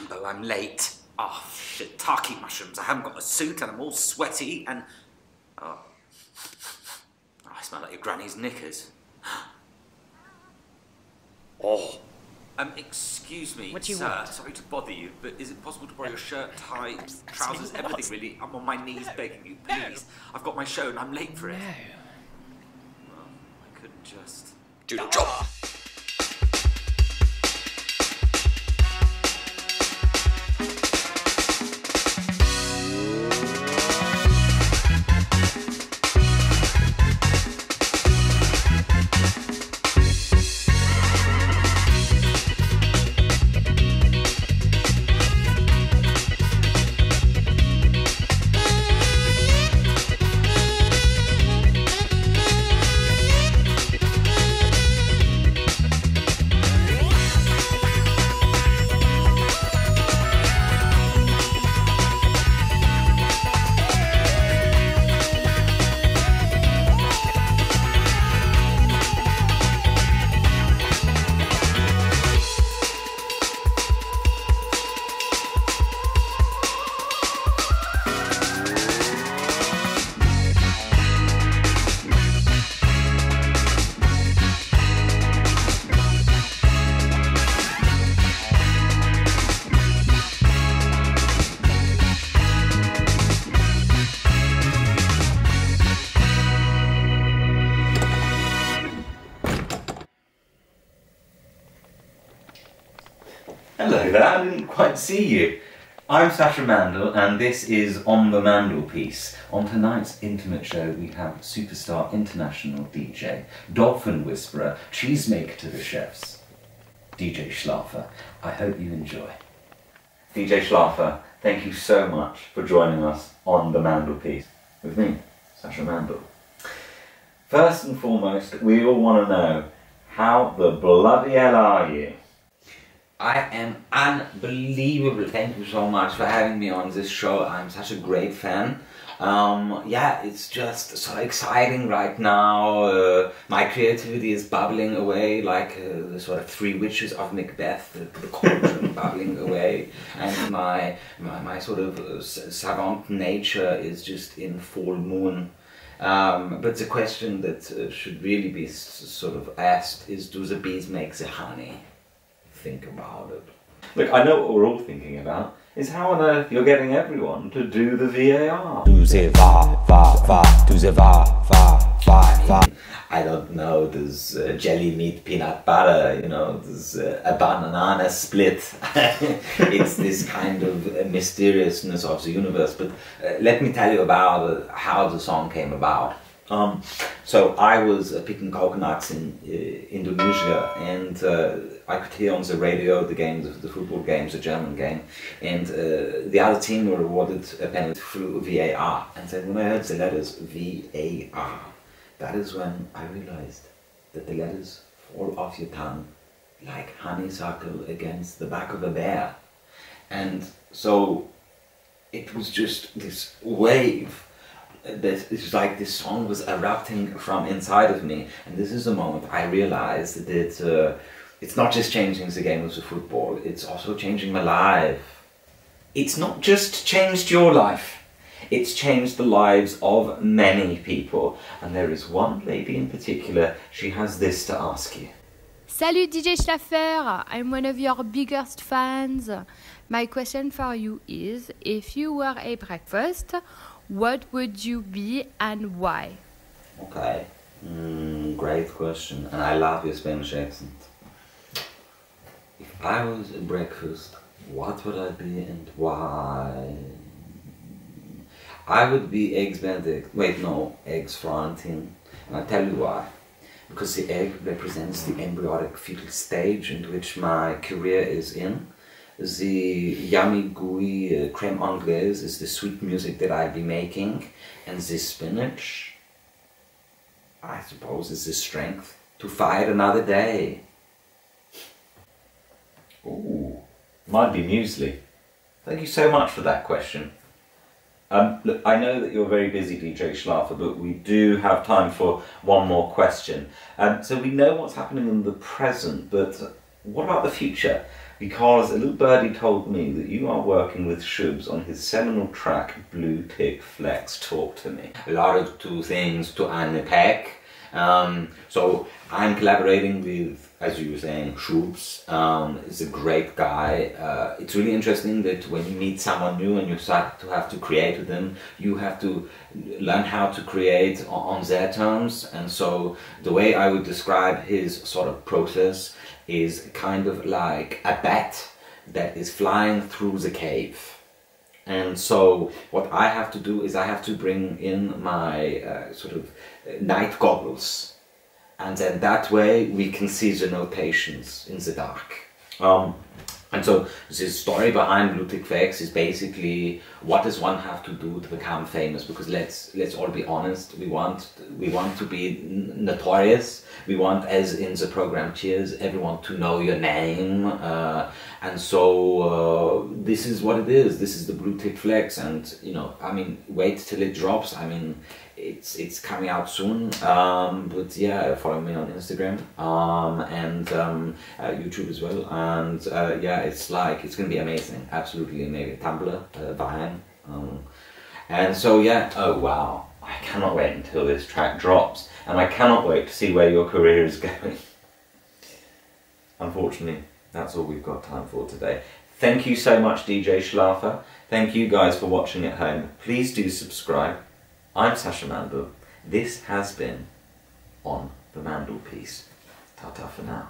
Mandel, I'm late. Oh, shiitake mushrooms. I haven't got a suit and I'm all sweaty and... Oh, I smell like your granny's knickers. Oh. Excuse me, What do you sir. want? Sorry to bother you, but is it possible to borrow your shirt, tie, trousers, everything really? I'm on my knees begging you, please. I've got my show and I'm late for it. Well, I could just... do the job. Hello there, I didn't quite see you. I'm Sacha Mandel and this is On the Mandelpiece. On tonight's intimate show we have superstar international DJ, dolphin whisperer, cheesemaker to the chefs, DJ ShLaffeR. I hope you enjoy. DJ ShLaffeR, thank you so much for joining us on the Mandelpiece with me, Sacha Mandel. First and foremost, we all want to know, how the bloody hell are you? I am unbelievable. Thank you so much for having me on this show. I'm such a great fan. Yeah, it's just so exciting right now. My creativity is bubbling away like the sort of three witches of Macbeth, the cauldron bubbling away, and my sort of savant nature is just in full moon. But the question that should really be sort of asked is, do the bees make the honey? Think about it. Look, I know what we're all thinking about, is how on earth you're getting everyone to do the VAR. Do the va, va, va, do the va, va, va, va. I don't know, there's jelly meat, peanut butter, you know, there's a banana split. It's this kind of mysteriousness of the universe, but let me tell you about how the song came about. So I was picking coconuts in Indonesia, and I could hear on the radio the games, the football games, the German game, and the other team were awarded a penalty through VAR. And then when I heard the letters VAR, that is when I realized that the letters fall off your tongue like honeysuckle against the back of a bear. And so it was just this wave. It's like this song was erupting from inside of me, and this is the moment I realized that it's not just changing the game of the football, it's also changing my life. It's not just changed your life, it's changed the lives of many people. And there is one lady in particular, she has this to ask you. Salut DJ ShLaffeR, I'm one of your biggest fans. My question for you is, if you were a breakfast, what would you be and why? Okay, great question, and I love your Spanish accent. If I was a breakfast, what would I be and why? I would be eggs Benedict. Wait, no, eggs Florentine. And I'll tell you why. Because the egg represents the embryonic fetal stage in which my career is in. The yummy, gooey creme anglaise is the sweet music that I'll be making. And the spinach, I suppose, is the strength to fight another day. Ooh, might be muesli. Thank you so much for that question. Look, I know that you're very busy, DJ ShLaffeR, but we do have time for one more question. So we know what's happening in the present, but what about the future? because a little birdie told me that you are working with Shubs on his seminal track Blue Tick Flex. Talk to me. A lot of two things to unpack. So I'm collaborating with, as you were saying, Shubs. He's a great guy. It's really interesting that when you meet someone new and you start to have to create with them, you have to learn how to create on their terms. And so the way I would describe his sort of process is kind of like a bat that is flying through the cave. And so what I have to do is I have to bring in my sort of night goggles, and then that way we can see the notations in the dark. And so the story behind Blue Tick Flex is basically, what does one have to do to become famous? Because let's all be honest, we want to be notorious. We want, as in the program Cheers, everyone to know your name. And so this is what it is. This is the Blue Tick Flex, and you know, I mean, wait till it drops. I mean, it's coming out soon. But yeah, follow me on Instagram and YouTube as well. And yeah, it's gonna be amazing. Absolutely amazing. Tumblr, Vine. And so yeah, oh wow, I cannot wait until this track drops, and I cannot wait to see where your career is going. Unfortunately, that's all we've got time for today. Thank you so much, DJ ShLaffeR. Thank you guys for watching at home. Please do subscribe. I'm Sacha Mandel. This has been On the Mandel Piece. Ta-ta for now.